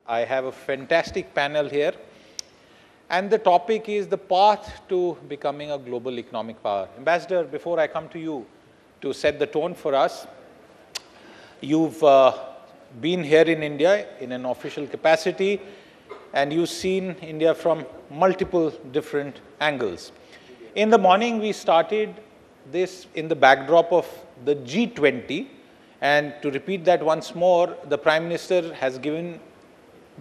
I have a fantastic panel here, and the topic is the path to becoming a global economic power. Ambassador, before I come to you to set the tone for us, you've been here in India in an official capacity, and you've seen India from multiple different angles. In the morning, we started this in the backdrop of the G20, and to repeat that once more, the Prime Minister has given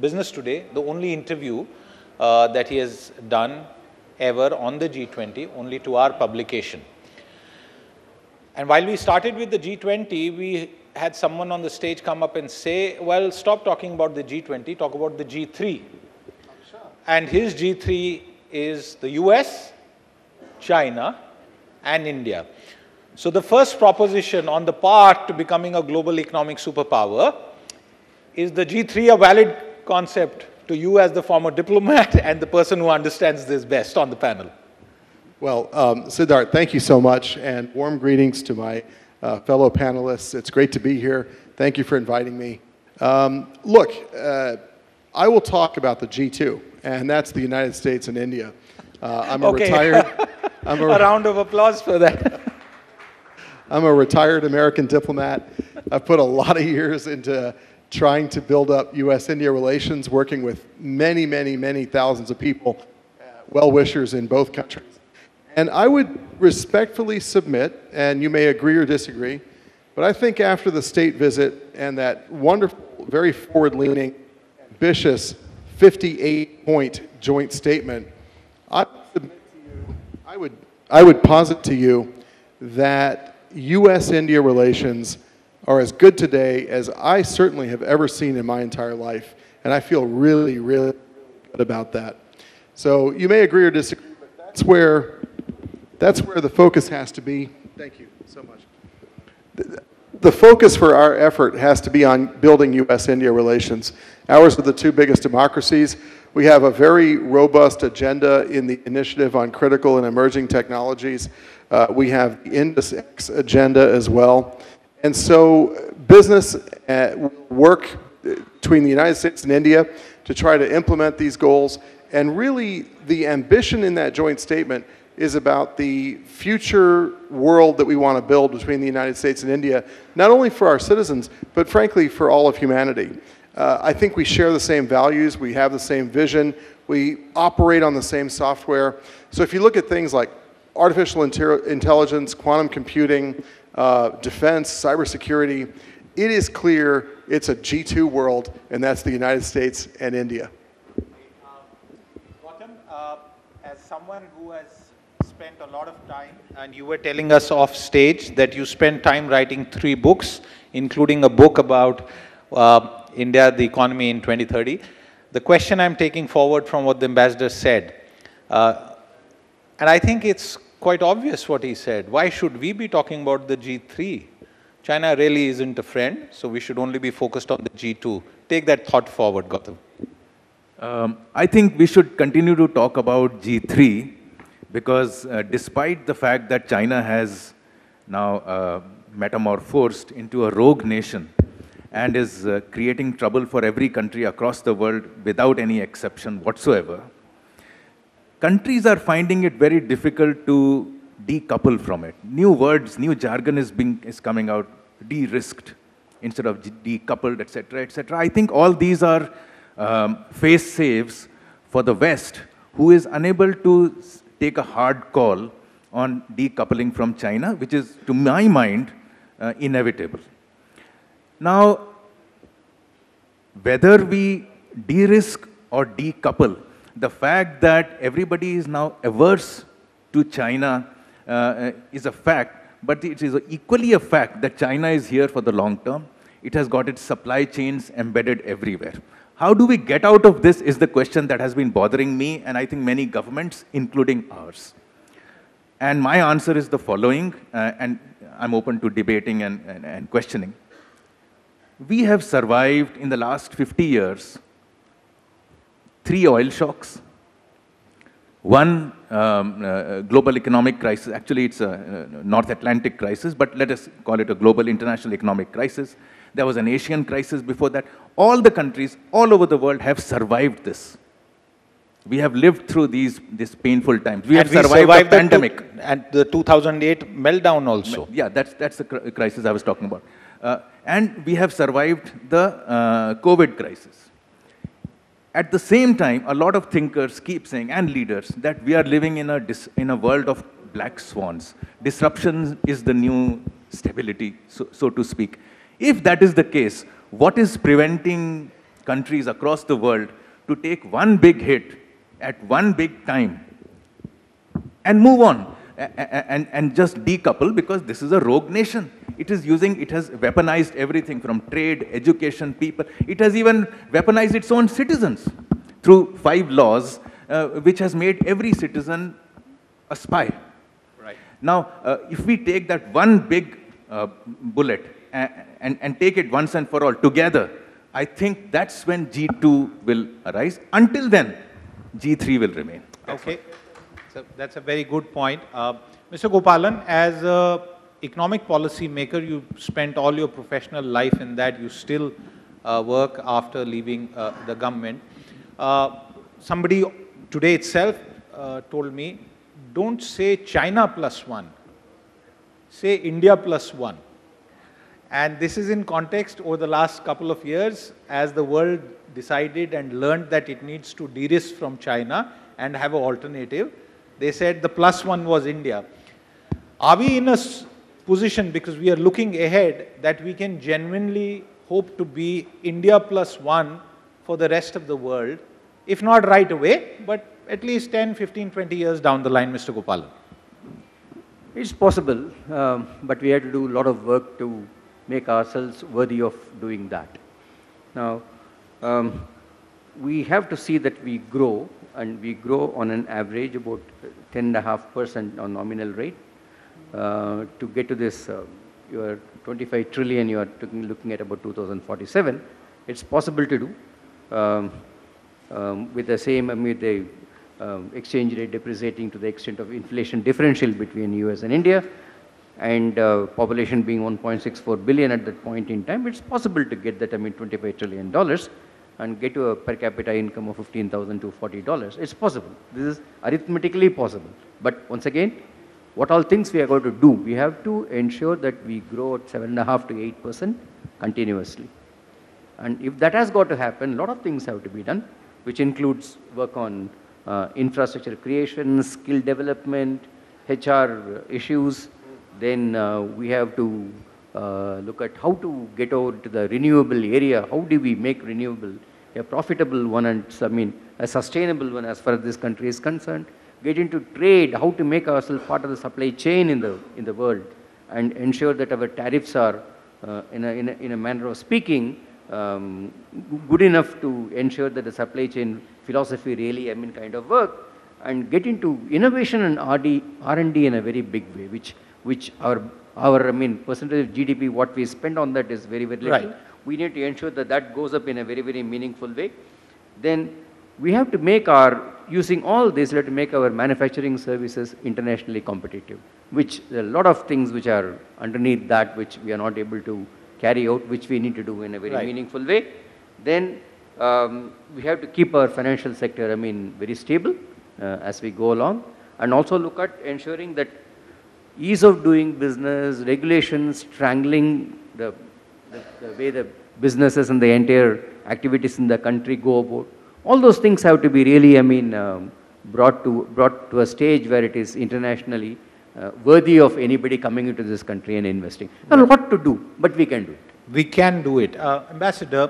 Business Today the only interview that he has done ever on the G20, only to our publication. And while we started with the G20, we had someone on the stage come up and say, well, stop talking about the G20, talk about the G3. Sure. And his G3 is the US, China, and India. So the first proposition on the path to becoming a global economic superpower, is the G3 a valid concept to you as the former diplomat and the person who understands this best on the panel? Well, Siddharth, thank you so much, and warm greetings to my fellow panelists. It's great to be here. Thank you for inviting me. Look, I will talk about the G2, and that's the United States and India. I'm a retired... a round of applause for that. I'm a retired American diplomat. I've put a lot of years into trying to build up US-India relations, working with many, many, many thousands of people, well-wishers in both countries. And I would respectfully submit, and you may agree or disagree, but I think after the state visit and that wonderful, very forward-leaning, ambitious 58-point joint statement, I would posit to you that US-India relations are as good today as I certainly have ever seen in my entire life. And I feel really, really good about that. So you may agree or disagree, but that's where the focus has to be. Thank you so much. The focus for our effort has to be on building US-India relations. Ours are the two biggest democracies. We have a very robust agenda in the initiative on critical and emerging technologies. We have the Indus X agenda as well. And so business will work between the United States and India to try to implement these goals. And really, the ambition in that joint statement is about the future world that we want to build between the United States and India, not only for our citizens, but frankly, for all of humanity. I think we share the same values, we have the same vision, we operate on the same software. So if you look at things like artificial intelligence, quantum computing, defense, cybersecurity, it is clear it's a G2 world, and that's the United States and India. Gautam, as someone who has spent a lot of time, and you were telling us off stage that you spent time writing 3 books, including a book about India, the economy in 2030. The question I'm taking forward from what the ambassador said, and I think it's quite obvious what he said. Why should we be talking about the G3? China really isn't a friend, so we should only be focused on the G2. Take that thought forward, Gautam. I think we should continue to talk about G3 because despite the fact that China has now metamorphosed into a rogue nation and is creating trouble for every country across the world without any exception whatsoever, countries are finding it very difficult to decouple from it. New words, new jargon is coming out, de-risked instead of decoupled, etc., etc. I think all these are face saves for the West, who is unable to take a hard call on decoupling from China, which is, to my mind, inevitable. Now, whether we de-risk or decouple, the fact that everybody is now averse to China is a fact, but it is equally a fact that China is here for the long term. It has got its supply chains embedded everywhere. How do we get out of this is the question that has been bothering me and I think many governments, including ours. And my answer is the following, and I'm open to debating and questioning. We have survived in the last 50 years 3 oil shocks, one global economic crisis. Actually, it's a North Atlantic crisis, but let us call it a global international economic crisis. There was an Asian crisis before that. All the countries all over the world have survived this. We have lived through these painful times. We have survived the pandemic. And the 2008 meltdown also. Yeah, that's the crisis I was talking about. And we have survived the COVID crisis. At the same time, a lot of thinkers keep saying, and leaders, that we are living in a world of black swans. Disruption is the new stability, so to speak. If that is the case, what is preventing countries across the world to take one big hit at one big time and move on and just decouple, because this is a rogue nation. It has weaponized everything from trade, education, people. It has even weaponized its own citizens through 5 laws, which has made every citizen a spy. Right. Now, if we take that one big bullet and take it once and for all together, I think that's when G2 will arise. Until then, G3 will remain. Okay. So that's a very good point. Mr. Gopalan, as an economic policy maker, you spent all your professional life in that. You still work after leaving the government. Somebody today itself told me, don't say China +1, say India +1. And this is in context over the last couple of years as the world decided and learned that it needs to de-risk from China and have an alternative. They said the +1 was India. Are we in a position, because we are looking ahead, that we can genuinely hope to be India +1 for the rest of the world, if not right away, but at least 10, 15, 20 years down the line, Mr. Gopalan? It's possible, but we have to do a lot of work to make ourselves worthy of doing that. Now, we have to see that we grow, and we grow on an average about 10.5% on nominal rate. To get to this, your 25 trillion, you are looking at about 2047. It's possible to do with the same, with the exchange rate depreciating to the extent of inflation differential between US and India, and population being 1.64 billion at that point in time. It's possible to get that, $25 trillion and get to a per capita income of $15,000 to $40. It's possible. This is arithmetically possible. But once again, what all things we are going to do? We have to ensure that we grow at 7.5 to 8% continuously. And if that has got to happen, a lot of things have to be done, which includes work on infrastructure creation, skill development, HR issues. Then we have to look at how to get over to the renewable area. How do we make renewable a profitable one and a sustainable one as far as this country is concerned? Get into trade, how to make ourselves part of the supply chain in the world, and ensure that our tariffs are, in a manner of speaking, good enough to ensure that the supply chain philosophy really, kind of work, and get into innovation and R&D in a very big way, which our percentage of GDP, what we spend on that is very, very little. Right. We need to ensure that that goes up in a very, very meaningful way. Then we have to using all this, we have to make our manufacturing services internationally competitive, which there are a lot of things which are underneath that, which we are not able to carry out, which we need to do in a very meaningful way. Then we have to keep our financial sector, very stable as we go along, and also look at ensuring that ease of doing business, regulations, strangling the way the businesses and the entire activities in the country go about. All those things have to be really, brought to a stage where it is internationally worthy of anybody coming into this country and investing. There's a lot to do, but we can do it. We can do it. Ambassador,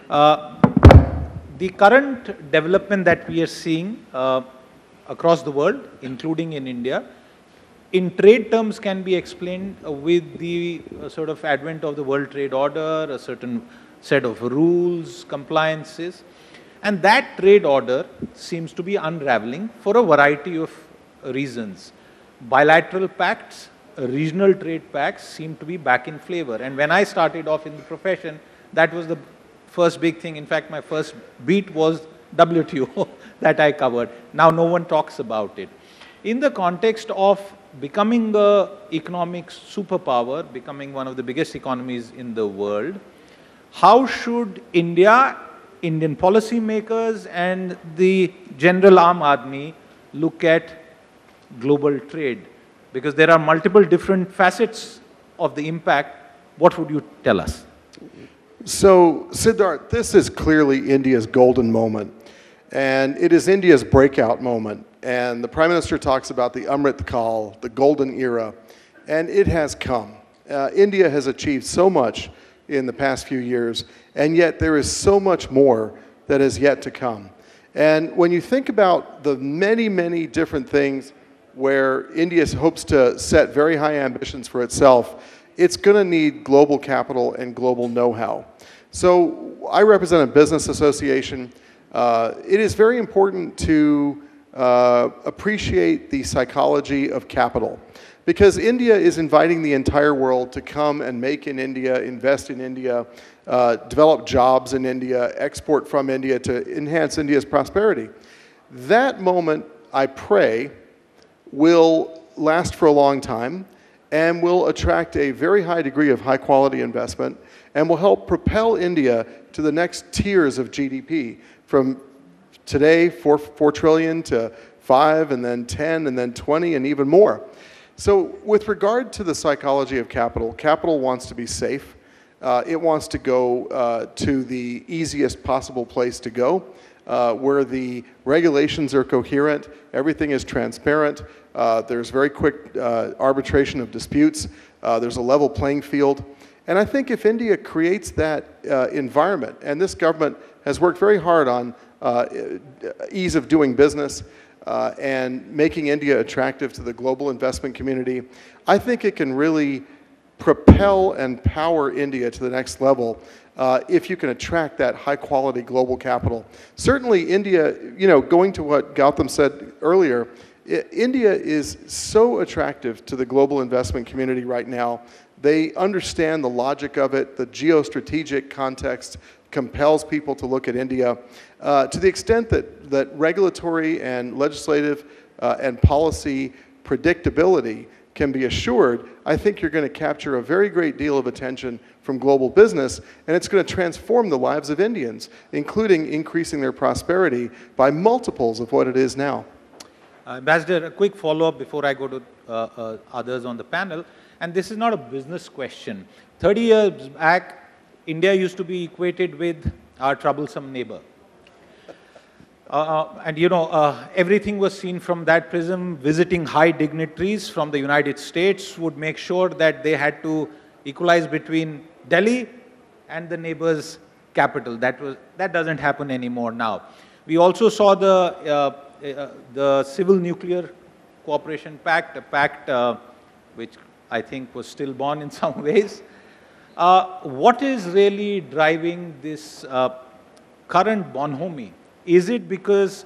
the current development that we are seeing across the world, including in India, in trade terms can be explained with the sort of advent of the World Trade Order, a certain set of rules, compliances, and that trade order seems to be unraveling for a variety of reasons. Bilateral pacts, regional trade pacts seem to be back in flavor. And when I started off in the profession, that was the first big thing. In fact, my first beat was WTO. that I covered. Now no one talks about it. In the context of becoming the economic superpower, becoming one of the biggest economies in the world, how should India, Indian policymakers and the general Aam Aadmi look at global trade? Because there are multiple different facets of the impact. What would you tell us? So, Siddharth, this is clearly India's golden moment. And it is India's breakout moment. And the Prime Minister talks about the Amrit Kal, the golden era. And it has come. India has achieved so much in the past few years, and yet there is so much more that is yet to come. And when you think about the many, many different things where India hopes to set very high ambitions for itself, it's going to need global capital and global know-how. So I represent a business association. It is very important to appreciate the psychology of capital, because India is inviting the entire world to come and make in India, invest in India, develop jobs in India, export from India to enhance India's prosperity. That moment, I pray, will last for a long time and will attract a very high degree of high quality investment and will help propel India to the next tiers of GDP from today, 4 trillion to 5 and then 10 and then 20 and even more. So with regard to the psychology of capital, capital wants to be safe. It wants to go to the easiest possible place to go, where the regulations are coherent, everything is transparent, there's very quick arbitration of disputes, there's a level playing field. And I think if India creates that environment, and this government has worked very hard on ease of doing business, and making India attractive to the global investment community, I think it can really propel and power India to the next level if you can attract that high quality global capital. Certainly India, you know, going to what Gautam said earlier, India is so attractive to the global investment community right now. They understand the logic of it, the geostrategic context compels people to look at India to the extent that regulatory and legislative and policy predictability can be assured. I think you're going to capture a very great deal of attention from global business, and it's going to transform the lives of Indians, including increasing their prosperity by multiples of what it is now. Ambassador, a quick follow-up before I go to others on the panel. And this is not a business question. 30 years back, India used to be equated with our troublesome neighbor. And you know, everything was seen from that prism. Visiting high dignitaries from the United States would make sure that they had to equalize between Delhi and the neighbor's capital. That doesn't happen anymore now. We also saw the Civil Nuclear Cooperation Pact, a pact which I think was stillborn in some ways. What is really driving this current bonhomie? Is it because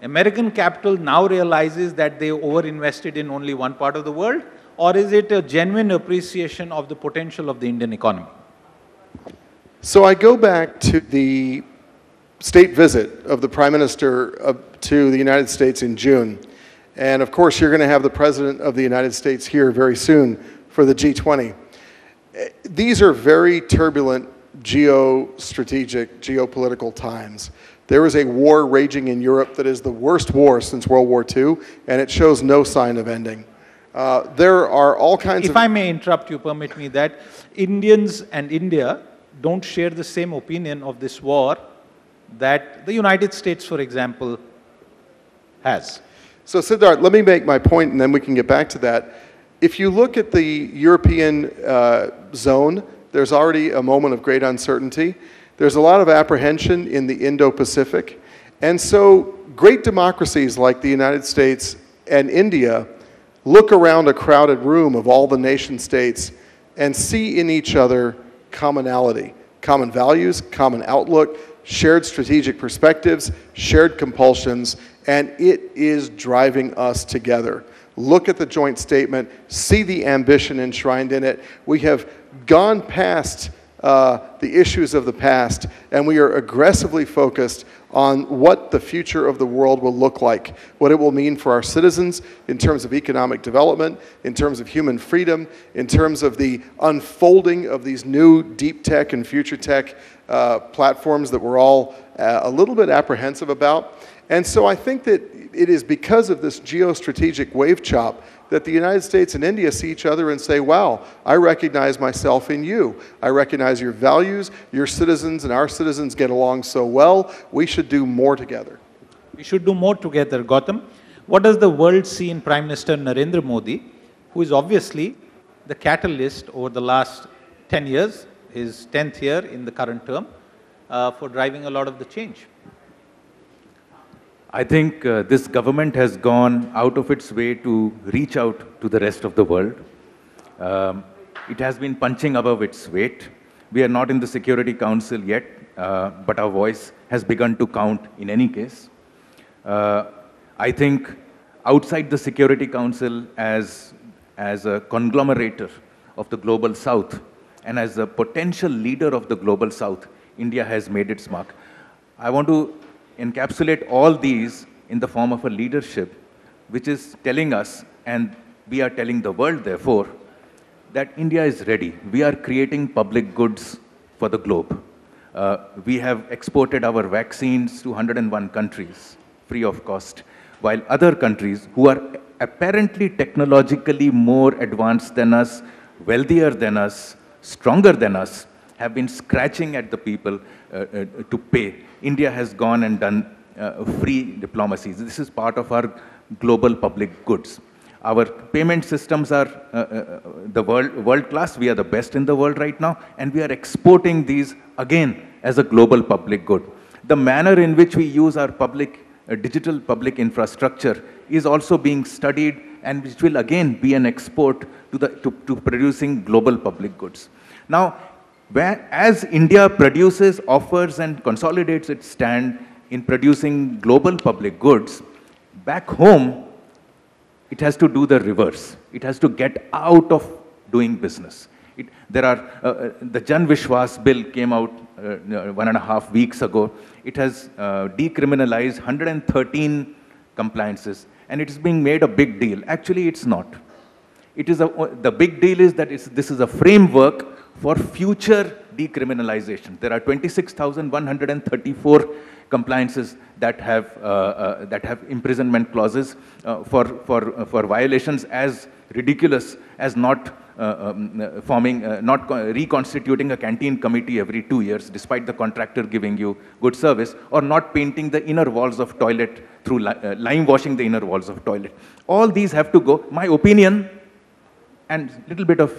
American capital now realizes that they overinvested in only one part of the world, or is it a genuine appreciation of the potential of the Indian economy? So I go back to the state visit of the Prime Minister to the United States in June. And of course, you're going to have the President of the United States here very soon for the G20. These are very turbulent geostrategic, geopolitical times. There is a war raging in Europe that is the worst war since World War II, and it shows no sign of ending. There are all kinds of... If I may interrupt you, permit me that Indians and India don't share the same opinion of this war that the United States, for example, has. So Siddharth, let me make my point and then we can get back to that. If you look at the European zone, there's already a moment of great uncertainty. There's a lot of apprehension in the Indo-Pacific. And so great democracies like the United States and India look around a crowded room of all the nation states and see in each other commonality, common values, common outlook, shared strategic perspectives, shared compulsions, and it is driving us together. Look at the joint statement, see the ambition enshrined in it. We have gone past the issues of the past, and we are aggressively focused on what the future of the world will look like, what it will mean for our citizens in terms of economic development, in terms of human freedom, in terms of the unfolding of these new deep tech and future tech platforms that we're all a little bit apprehensive about. And so I think that it is because of this geostrategic wave chop that the United States and India see each other and say, wow, I recognize myself in you. I recognize your values, your citizens and our citizens get along so well, we should do more together. We should do more together, Gautam. What does the world see in Prime Minister Narendra Modi, who is obviously the catalyst over the last 10 years, his 10th year in the current term, for driving a lot of the change? I think this government has gone out of its way to reach out to the rest of the world. It has been punching above its weight. We are not in the Security Council yet, but our voice has begun to count in any case. I think outside the Security Council as a conglomerator of the Global South and as a potential leader of the Global South, India has made its mark. I want to encapsulate all these in the form of a leadership which is telling us, and we are telling the world therefore, that India is ready. We are creating public goods for the globe. We have exported our vaccines to 101 countries free of cost, while other countries who are apparently technologically more advanced than us, wealthier than us, stronger than us, have been scratching at the people to pay. India has gone and done free diplomacies. This is part of our global public goods. Our payment systems are the world class. We are the best in the world right now, and we are exporting these again as a global public good. The manner in which we use our digital public infrastructure is also being studied, and which will again be an export to producing global public goods. Now, as India produces, offers, and consolidates its stand in producing global public goods, back home, it has to do the reverse. It has to get out of doing business. The Jan Vishwas bill came out 1.5 weeks ago. It has decriminalized 113 compliances, and it is being made a big deal. Actually, it's not. The big deal is that this is a framework for future decriminalization. There are 26,134 compliances that have imprisonment clauses for violations as ridiculous as not reconstituting a canteen committee every 2 years, despite the contractor giving you good service, or not painting the inner walls of toilet through lime washing the inner walls of toilet. All these have to go. My opinion and little bit of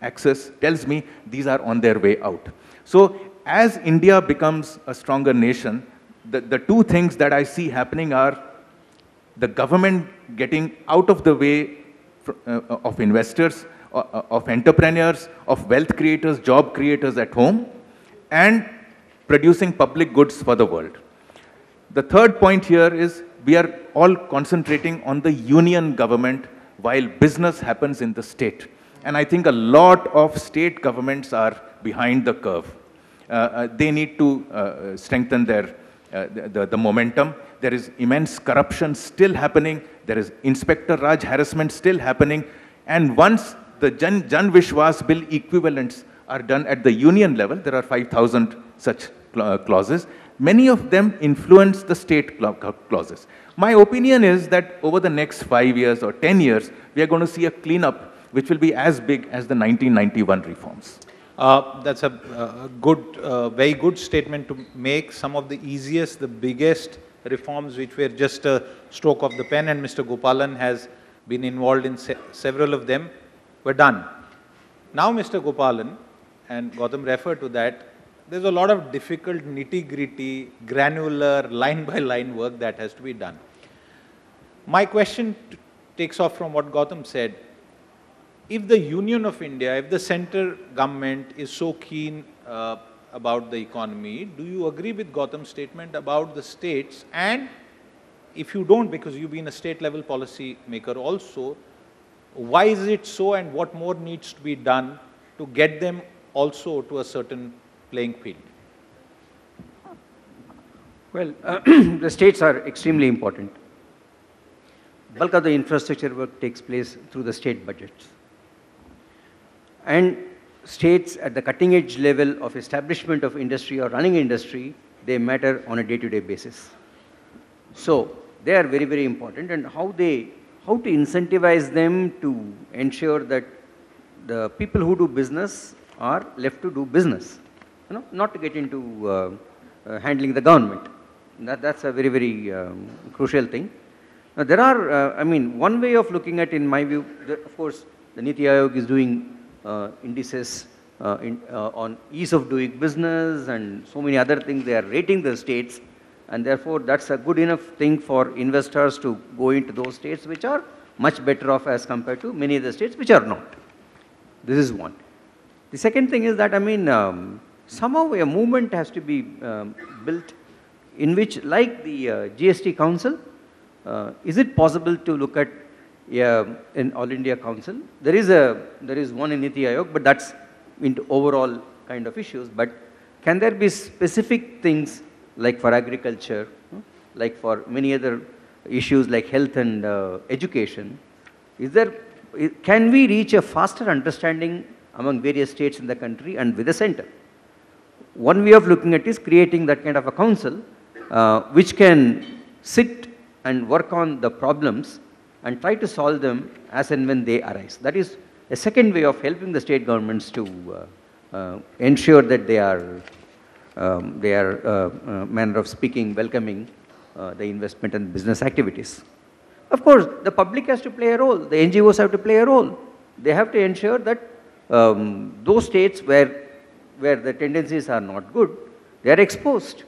access tells me these are on their way out. So as India becomes a stronger nation, the two things that I see happening are the government getting out of the way of investors, of entrepreneurs, of wealth creators, job creators at home, and producing public goods for the world. The third point here is we are all concentrating on the union government while business happens in the state. And I think a lot of state governments are behind the curve. They need to strengthen the momentum. There is immense corruption still happening. There is Inspector Raj harassment still happening. And once the Jan Vishwas bill equivalents are done at the union level, there are 5,000 such clauses. Many of them influence the state clauses. My opinion is that over the next 5 years or 10 years, we are going to see a cleanup which will be as big as the 1991 reforms. That's a very good statement to make. Some of the easiest, the biggest reforms which were just a stroke of the pen, and Mr. Gopalan has been involved in several of them, were done. Now, Mr. Gopalan, and Gautam referred to that, there's a lot of difficult, nitty-gritty, granular, line-by-line work that has to be done. My question takes off from what Gautam said. If the Union of India, if the central government is so keen about the economy, do you agree with Gautam's statement about the states? And if you don't, because you've been a state-level policy maker also, why is it so, and what more needs to be done to get them also to a certain playing field? Well, the states are extremely important. Bulk of the infrastructure work takes place through the state budgets. And states at the cutting edge level of establishment of industry or running industry, they matter on a day-to-day basis. So they are very, very important, and how to incentivize them to ensure that the people who do business are left to do business, not to get into handling the government. That's a very, very crucial thing. Now there are, one way of looking at, in my view, of course, the Niti Aayog is doing indices on ease of doing business and so many other things. They are rating the states, and therefore that's a good enough thing for investors to go into those states which are much better off as compared to many of the states which are not. This is one. The second thing is that, somehow a movement has to be built in which, like the GST Council, is it possible to look at an All India Council? There is one in Niti Aayog, but that's into overall kind of issues. But can there be specific things like for agriculture, like for many other issues like health and education? Can we reach a faster understanding among various states in the country and with the center? One way of looking at it is creating that kind of a council which can sit and work on the problems and try to solve them as and when they arise. That is a second way of helping the state governments to ensure that they are manner of speaking, welcoming the investment and business activities. Of course, the public has to play a role. The NGOs have to play a role. They have to ensure that those states where the tendencies are not good, they are exposed.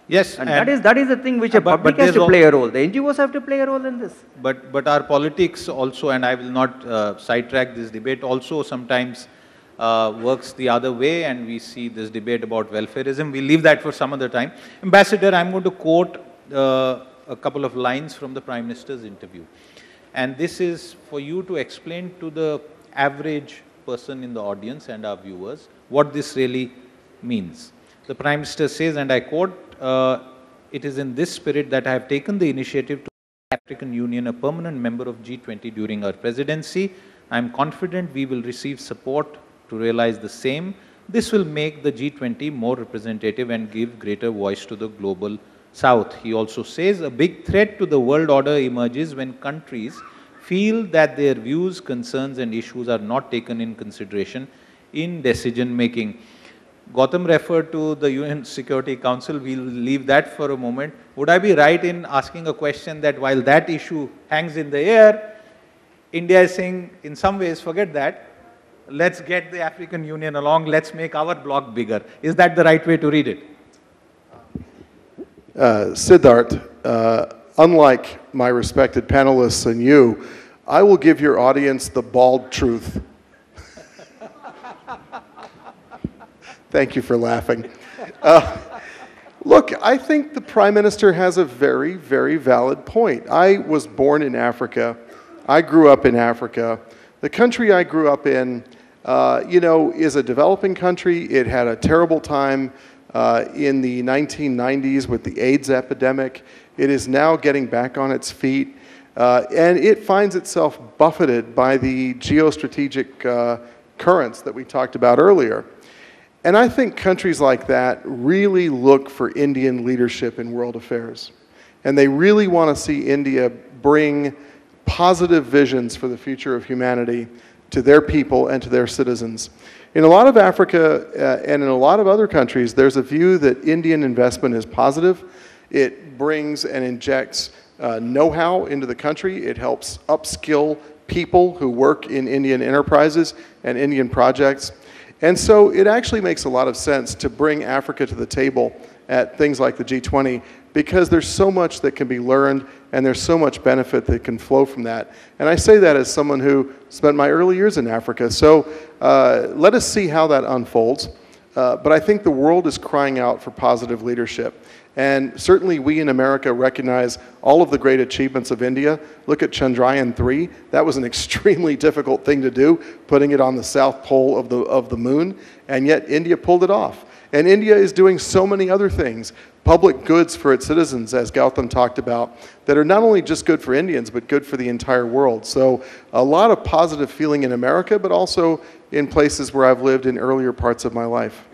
Yes, and that is the thing which a public has to play a role. The NGOs have to play a role in this. But our politics also, and I will not sidetrack this debate, also sometimes works the other way, and we see this debate about welfareism. We'll leave that for some other time. Ambassador, I'm going to quote a couple of lines from the Prime Minister's interview. And this is for you to explain to the average person in the audience and our viewers what this really means. The Prime Minister says, and I quote, "It is in this spirit that I have taken the initiative to make the African Union a permanent member of G20 during our presidency. I am confident we will receive support to realize the same. This will make the G20 more representative and give greater voice to the global South." He also says, "A big threat to the world order emerges when countries feel that their views, concerns and issues are not taken in consideration in decision making." Gautam referred to the UN Security Council. We'll leave that for a moment. Would I be right in asking a question that while that issue hangs in the air, India is saying, in some ways, forget that, let's get the African Union along, let's make our bloc bigger. Is that the right way to read it? Siddharth, unlike my respected panelists and you, I will give your audience the bald truth. Thank you for laughing. Look, I think the Prime Minister has a very, very valid point. I was born in Africa. I grew up in Africa. The country I grew up in, is a developing country. It had a terrible time in the 1990s with the AIDS epidemic. It is now getting back on its feet. And it finds itself buffeted by the geostrategic currents that we talked about earlier. And I think countries like that really look for Indian leadership in world affairs. And they really want to see India bring positive visions for the future of humanity to their people and to their citizens. In a lot of Africa and in a lot of other countries, there's a view that Indian investment is positive. It brings and injects know-how into the country. It helps upskill people who work in Indian enterprises and Indian projects. And so it actually makes a lot of sense to bring Africa to the table at things like the G20, because there's so much that can be learned and there's so much benefit that can flow from that. And I say that as someone who spent my early years in Africa. So let us see how that unfolds. but I think the world is crying out for positive leadership. And certainly we in America recognize all of the great achievements of India. Look at Chandrayaan-3. That was an extremely difficult thing to do, putting it on the south pole of the moon, and yet India pulled it off. And India is doing so many other things, public goods for its citizens, as Gautam talked about, that are not only just good for Indians, but good for the entire world. So a lot of positive feeling in America, but also in places where I've lived in earlier parts of my life.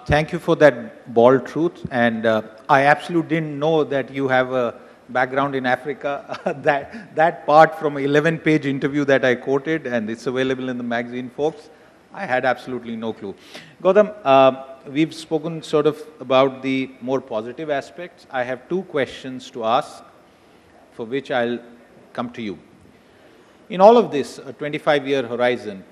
Thank you for that bald truth, and I absolutely didn't know that you have a background in Africa. that part from an 11-page interview that I quoted, and it's available in the magazine, folks, I had absolutely no clue. Gautam, we've spoken sort of about the more positive aspects. I have two questions to ask, for which I'll come to you. In all of this, a 25-year horizon,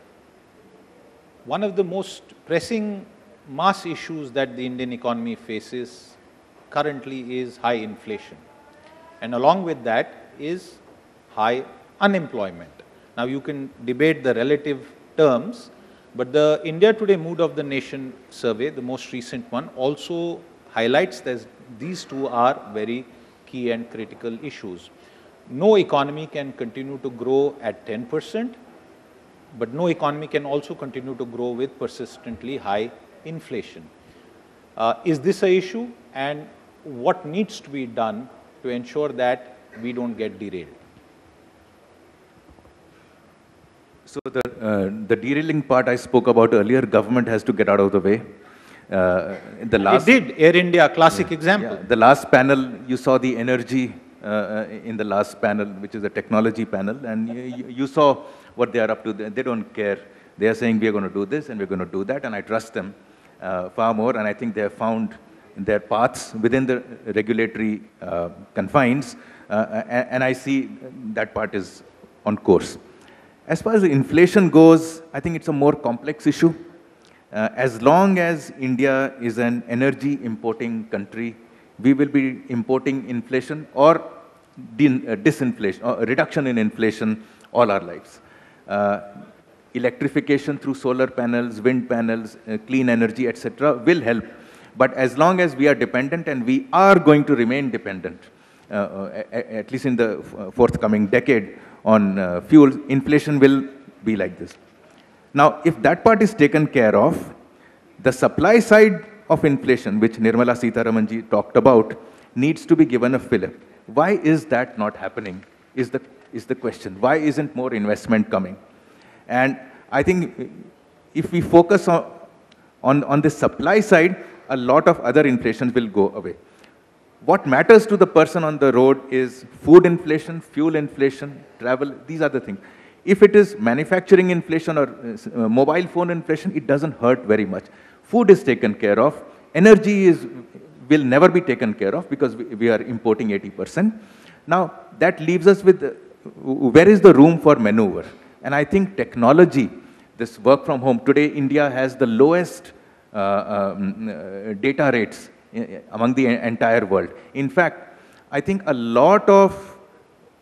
one of the most pressing mass issues that the Indian economy faces currently is high inflation. And along with that is high unemployment. Now you can debate the relative terms, but the India Today Mood of the Nation survey, the most recent one, also highlights that these two are very key and critical issues. No economy can continue to grow at 10%, but no economy can also continue to grow with persistently high inflation. Is this an issue, and what needs to be done to ensure that we don't get derailed? So the derailing part I spoke about earlier, government has to get out of the way. It did. Air India, classic example. Yeah, the last panel, you saw the energy in the last panel, which is the technology panel, and you saw what they are up to. They don't care. They are saying we are going to do this and we're going to do that, and I trust them far more, and I think they have found their paths within the regulatory confines, and I see that part is on course. As far as inflation goes, I think it's a more complex issue. As long as India is an energy importing country, we will be importing inflation or disinflation, or reduction in inflation all our lives. Electrification through solar panels, wind panels, clean energy, etc. will help. But as long as we are dependent, and we are going to remain dependent, at least in the forthcoming decade, on fuel, inflation will be like this. Now, if that part is taken care of, the supply side of inflation, which Nirmala Sitharamanji talked about, needs to be given a fillip. Why is that not happening is the question. Why isn't more investment coming? And I think if we focus on the supply side, a lot of other inflations will go away. What matters to the person on the road is food inflation, fuel inflation, travel, these are the things. If it is manufacturing inflation or mobile phone inflation, it doesn't hurt very much. Food is taken care of. Energy will never be taken care of because we are importing 80%. Now, that leaves us with where is the room for maneuver? And I think technology, this work from home, today India has the lowest data rates among the entire world. In fact, I think a lot of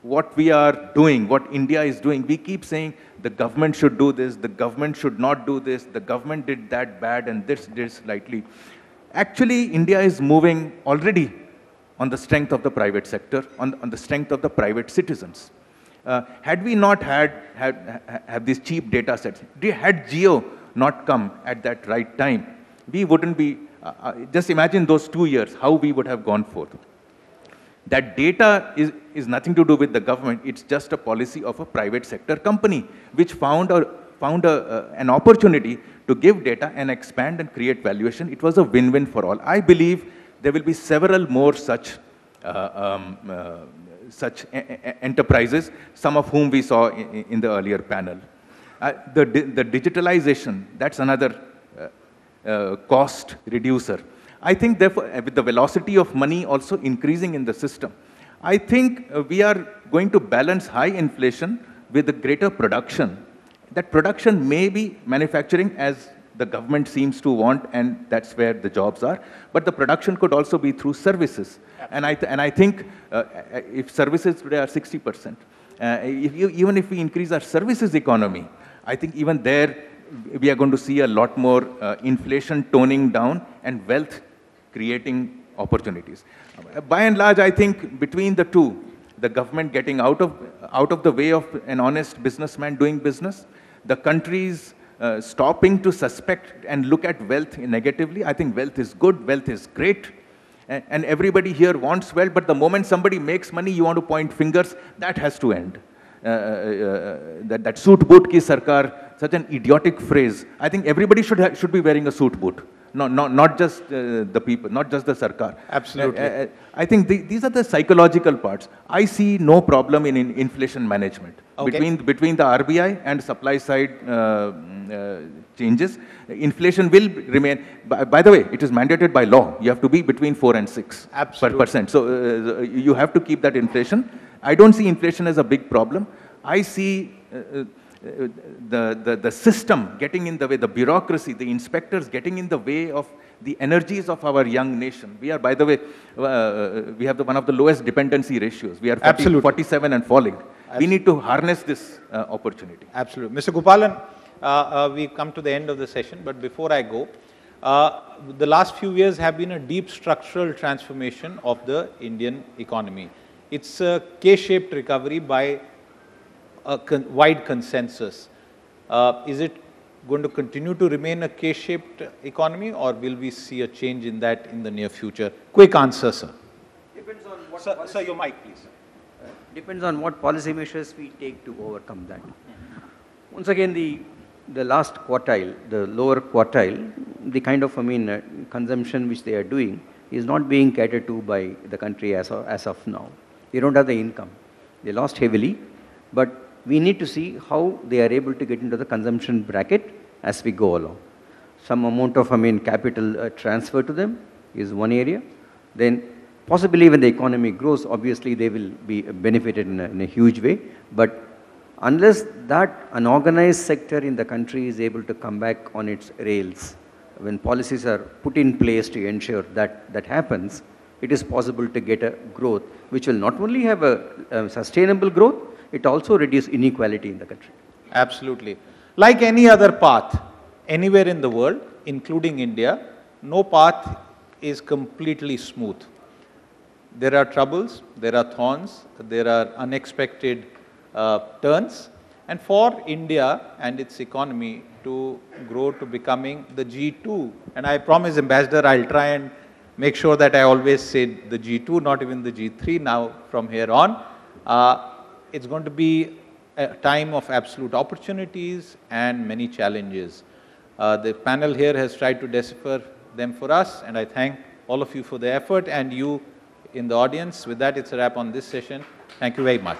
what we are doing, what India is doing, we keep saying the government should do this, the government should not do this, the government did that bad and this did slightly. Actually, India is moving already on the strength of the private sector, on the strength of the private citizens. Had we not have these cheap data sets, had Geo not come at that right time, we wouldn't be, just imagine those 2 years, how we would have gone forth. That data is nothing to do with the government, it's just a policy of a private sector company, which found an opportunity to give data and expand and create valuation. It was a win-win for all. I believe there will be several more such enterprises, some of whom we saw in the earlier panel. The digitalization, that's another cost reducer. I think therefore, with the velocity of money also increasing in the system, I think we are going to balance high inflation with the greater production. That production may be manufacturing as the government seems to want, and that's where the jobs are. But the production could also be through services. And I think if services today are 60%, even if we increase our services economy, I think even there we are going to see a lot more inflation toning down and wealth creating opportunities. By and large, I think between the two, the government getting out of the way of an honest businessman doing business, the countries stopping to suspect and look at wealth negatively. I think wealth is good, wealth is great, and everybody here wants wealth, but the moment somebody makes money, you want to point fingers. That has to end. That suit boot ki sarkar, such an idiotic phrase. I think everybody should be wearing a suit boot. Not just the people, not just the sarkar. Absolutely. I think these are the psychological parts. I see no problem in inflation management. Okay. Between the RBI and supply side changes, inflation will remain. By the way, it is mandated by law. You have to be between 4 and 6 %. So you have to keep that inflation. I don't see inflation as a big problem. I see the system getting in the way, the bureaucracy, the inspectors getting in the way of the energies of our young nation. We are, by the way, we have one of the lowest dependency ratios. We are 47 and falling. Absolutely. We need to harness this opportunity. Absolutely. Mr. Gopalan, we've come to the end of the session, but before I go, the last few years have been a deep structural transformation of the Indian economy. It's a K-shaped recovery by a wide consensus. Is it going to continue to remain a K-shaped economy, or will we see a change in that in the near future? Quick answer, sir. Depends on what Sir, your mic, please. Depends on what policy measures we take to overcome that. Once again, the last quartile, the lower quartile, the kind of consumption which they are doing is not being catered to by the country as of now. They don't have the income. They lost heavily, but we need to see how they are able to get into the consumption bracket as we go along. Some amount of capital transfer to them is one area. Then possibly when the economy grows, obviously they will be benefited in a huge way. But unless that an organized sector in the country is able to come back on its rails, when policies are put in place to ensure that happens, it is possible to get a growth which will not only have a sustainable growth, it also reduce inequality in the country. Absolutely. Like any other path, anywhere in the world, including India, no path is completely smooth. There are troubles, there are thorns, there are unexpected turns. And for India and its economy to grow to becoming the G2, and I promise, Ambassador, I'll try and make sure that I always say the G2, not even the G3 now from here on. It's going to be a time of absolute opportunities and many challenges. The panel here has tried to decipher them for us, and I thank all of you for the effort, and you in the audience. With that, it's a wrap on this session. Thank you very much.